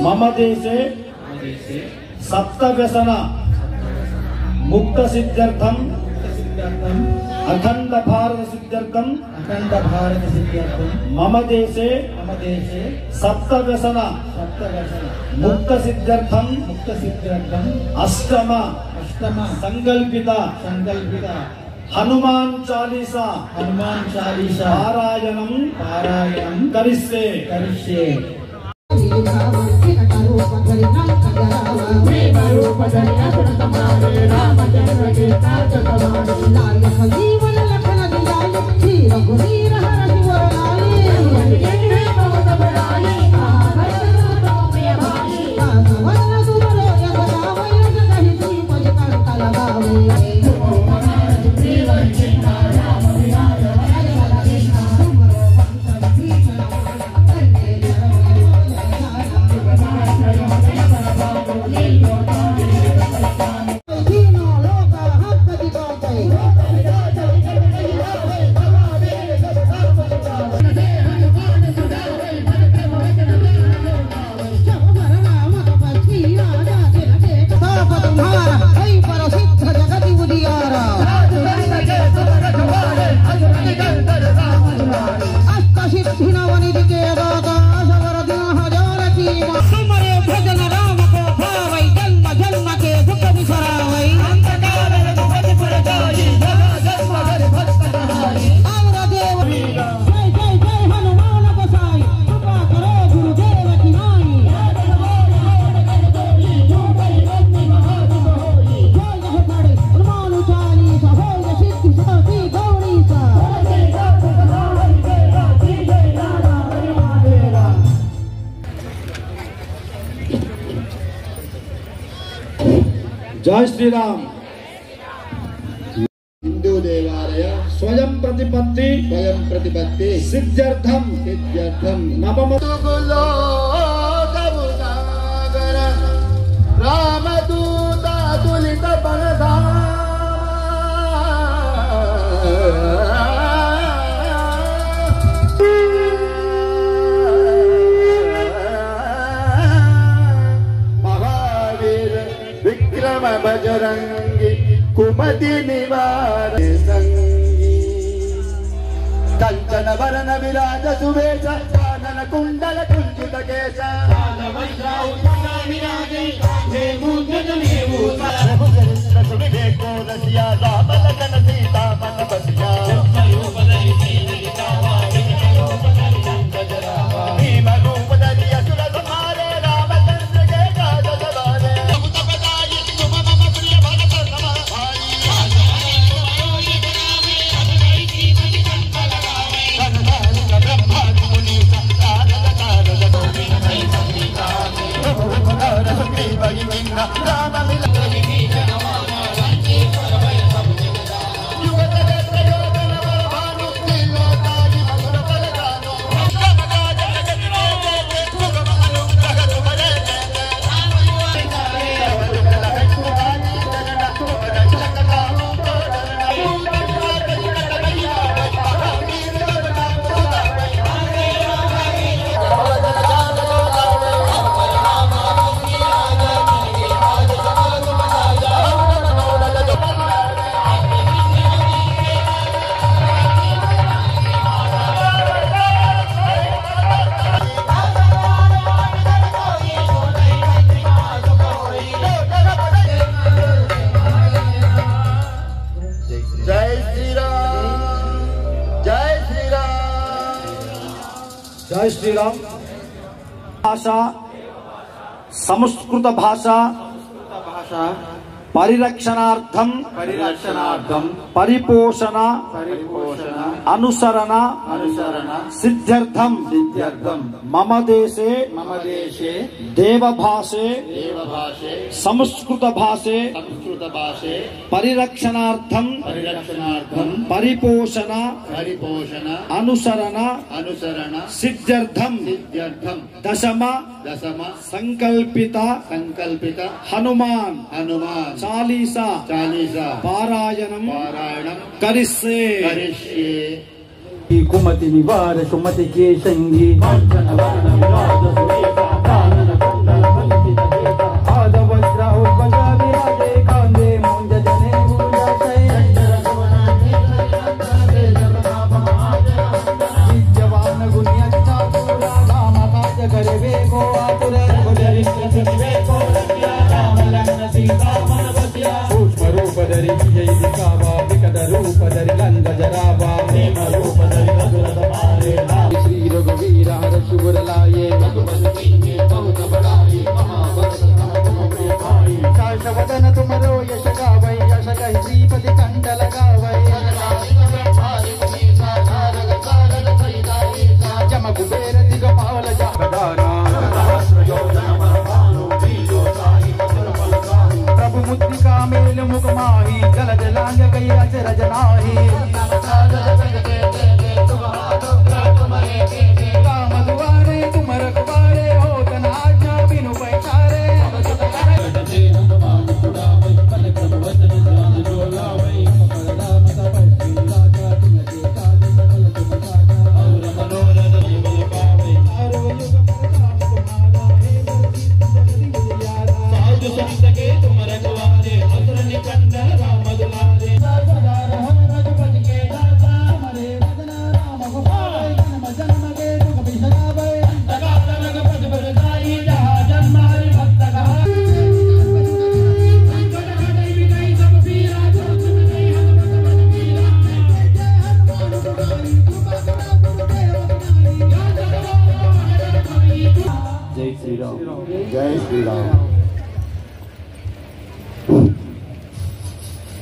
मम देशे सप्तव्यसन मुक्त सिद्ध्यर्थम अखंड भारत सिद्ध्यर्थम मम देशे सप्तव्यसन मुक्त सिद्ध्यर्थम अष्टम संकल्पित हनुमान चालीसा पारायणं करिष्ये जय श्री राम। हिंदू देवालय स्वयं प्रतिपत्ति सिद्ध्यर्थम नवम रामदूत तुलित बलधा बजरंगी कुमति निवार संगी कंचन वरण विराज सुवेश कानन कुंडल कुंजित केश रसिया राम लखन सीता मन बसिया भीम रूप धरिया सुर संहारे रामचंद्र के काज सवारे जय श्री राम। भाषा संस्कृत भाषा పరిరక్షణార్థం పరిపోషణ అనుసరణ సిద్ధ్యర్థం మమ దేశే దేవభాషే సంస్కృత భాషే పరిరక్షణార్థం పరిపోషణ అనుసరణ సిద్ధ్యర్థం దశమ సంకల్పిత హనుమాన్ చాలీసా పారాయణం కరిష్యే కుమతి నివార సుమతి కేశంగి श्री रघुवीर हर शुभर लाये वदन तुमरो यश गावै यश कहि श्रीपति कंठ लगावै जम कुबेर दिगपाल जगदाना प्रभु मुद्रिका मेल मुख माही जल जलांग गई अचरज नाही काम दुआरे तुम रखवारे हो तना आज्ञा बिनु पैसारे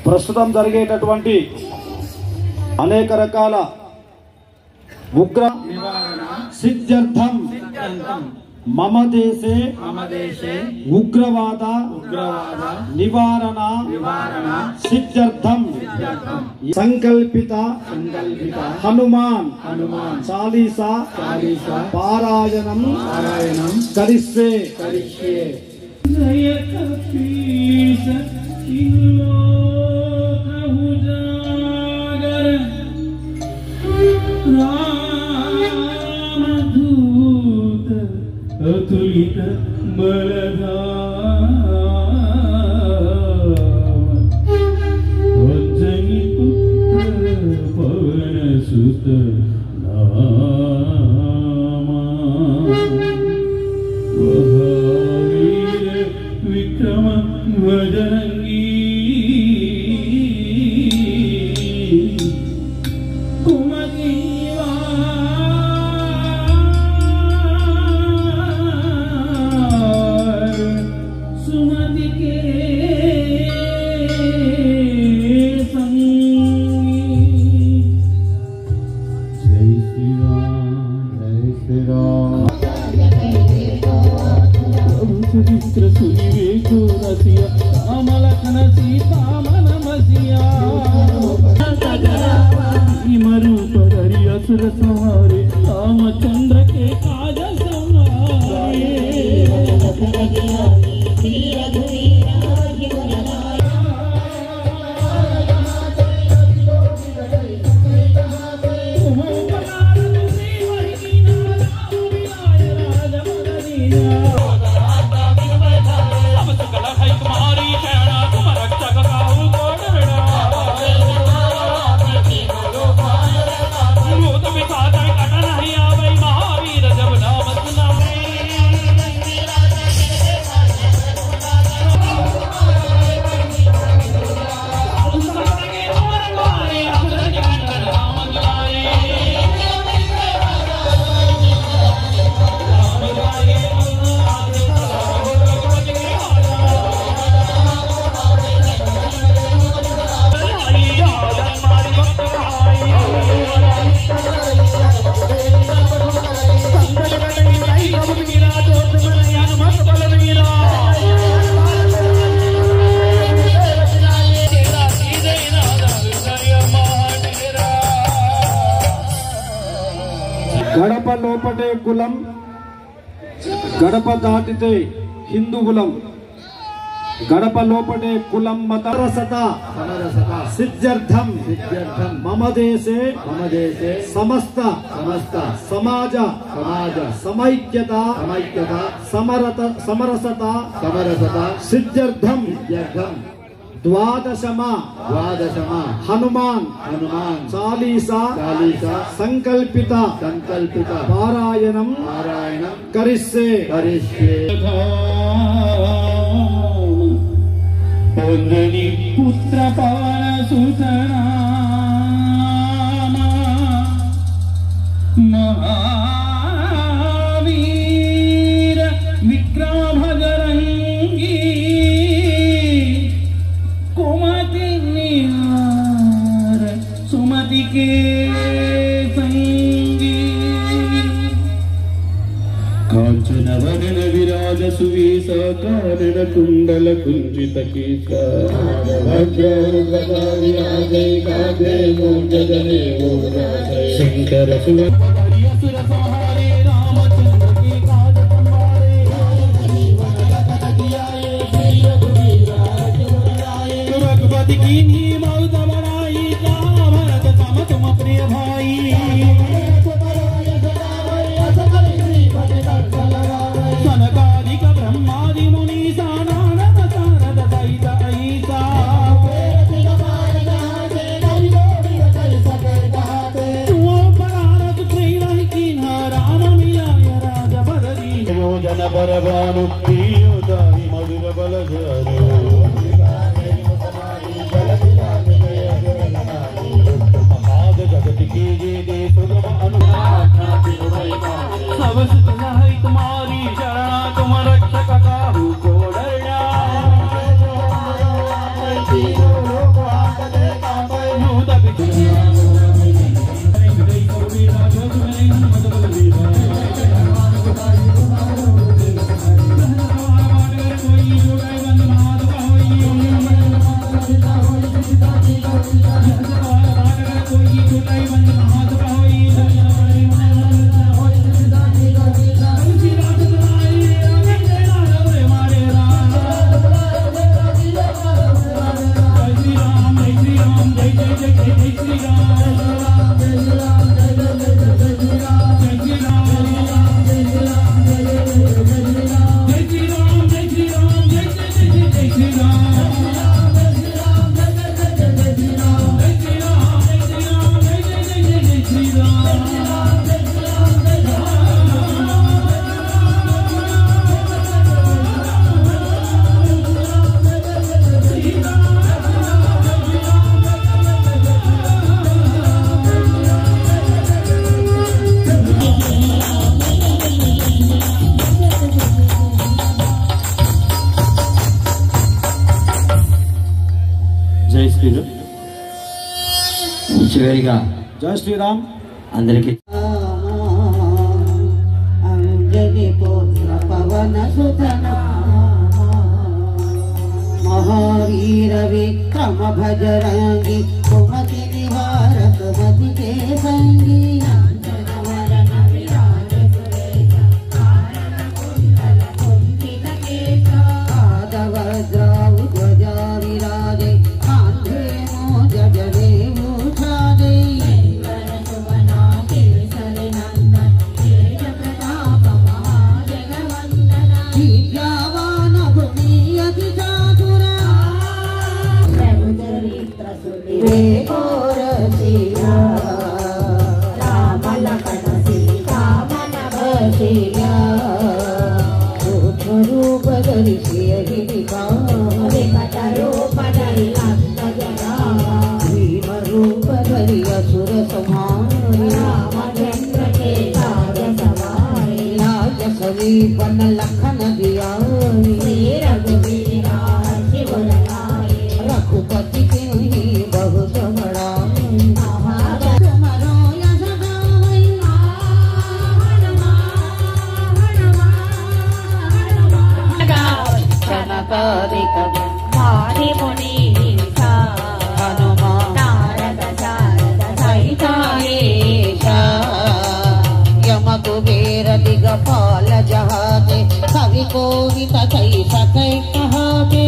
ప్రస్తుతం జరిగేటటువంటి అనేక రకాల ఉగ్ర సిద్ధ్యర్థం మమ దేశే ఉగ్రవాద నివారణ సిద్ధ్యర్థం సంకల్పిత హనుమాన్ చాలీసా పారాయణం కరిష్యే रामदूत अतुलित बलधाम वज्जनि पुत्र पवन सुत नामा महावीर विक्रम बजरंगी संहारे रामचंद्र के काज संहारे महावीर जब గడప లోపటే కులం గడప దాటితే హిందువులం గడప లోపటే కులం మతరసత సిద్ధ్యర్థం మమ దేశే సమస్త సమాజ సమైక్యత సమరసత సిద్ధ్యర్థం ద్వాదశమ హనుమాన్ చాలీసా సంకల్పిత పారాయణం కరిష్యే పొందని పుత్ర పవన సుతనా మహావీర విక్రమ భజరంగి కుమతి నిహార సుమతి కే సంగి కాంచన వదన విరాజ సువీస కారణ కుండల కుంజిత కీస శంకర సుర సంహారే రామచంద్ర की काज संभारे रघुपति की नी मौत बढ़ाई का भरत सम तुम प्रिय भाई सनकादिक ब्रह्मादि मुनि सानानद सारद सहित अहिता तुम प्रेरहि कीन्ह राम मिलाय राज बदरी योजन बरबानु प्रियोदाहि मधुर बल जगत की जे सुगम अनुराग सब सुख है तुम्हारी शरणा तुम रक्षक काहू को डरना చివరిగా జై శ్రీరామ్ అందరికీ అంజలి పుత్ర పవన సుతనా మహావీర విక్రమ భజరంగి కుమతి నిహార సుమతి కే సంగి పాదవజ్రావు ధ్వజా విరాజే కాంధే మోజ జనేవు ఛాదే విద్యావాన భూమియతి చాతురా రే కోరసియా రామ లఖన సీతా మన బసియా రూప ధరిసియ హిడికా రూప ధరి భీమ రూప ధరి అసుర సంహారి రామచంద్ర కే కాజ సవారి రాజ सलीपन लखन दिया रघुवीरा शिवराय रघुपति के ही बहुत बड़ा तुम्हारो यश गावै जनकादिक मारि मुनि हनुमान नारद सारद सहित यम कोवित कैसा कै कहाते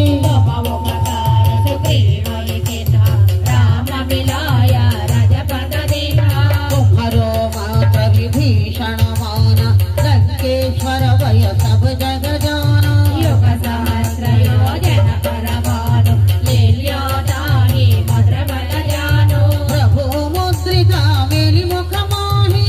राम मिलाया राजपद देना तुम्हारो मात्र विभीषण मान लंकेश्वर भय सब जग जाना युग सहस्र योजन परवान ले लियो ताहि भद्र बल जानो प्रभु मुद्रिका मेलि मुख माहि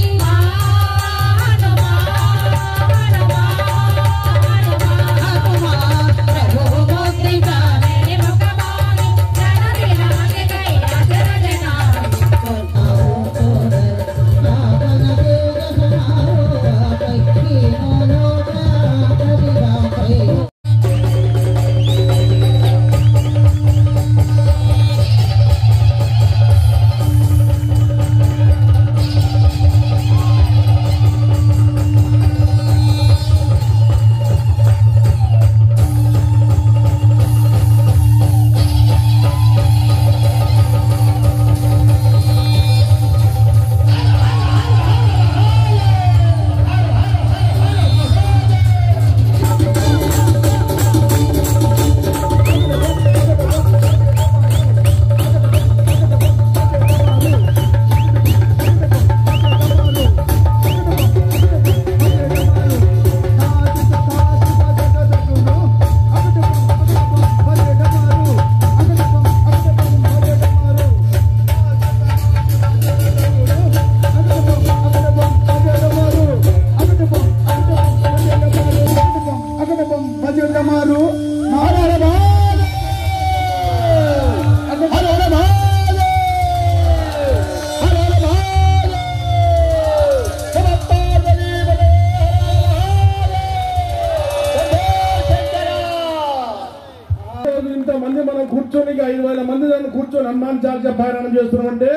కూర్చొని 5,000 మంది దాన్ని కూర్చొని హనుమాన్ చాలీసా పారాయణం చేస్తున్నామంటే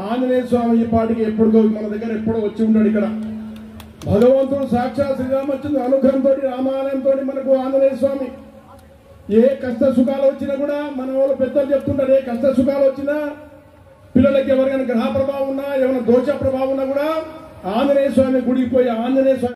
ఆంజనేయ స్వామి ఈ పాటికి ఎప్పుడో మన దగ్గర ఎప్పుడో వచ్చి ఉంటాడు. ఇక్కడ భగవంతుడు సాక్షాత్ శ్రీరామచంద్రుడు అనుగ్రహంతో రామాయణంతో మనకు ఆంజనేయ స్వామి ఏ కష్ట సుఖాలు వచ్చినా కూడా మన వాళ్ళు పెద్దలు చెప్తుంటారు, ఏ కష్ట సుఖాలు వచ్చినా పిల్లలకి ఎవరికైనా గ్రహ ప్రభావం ఉన్నా ఏమైనా దోష ప్రభావం ఉన్నా కూడా ఆంజనేయ స్వామి గుడికి పోయి ఆంజనేయ స్వామి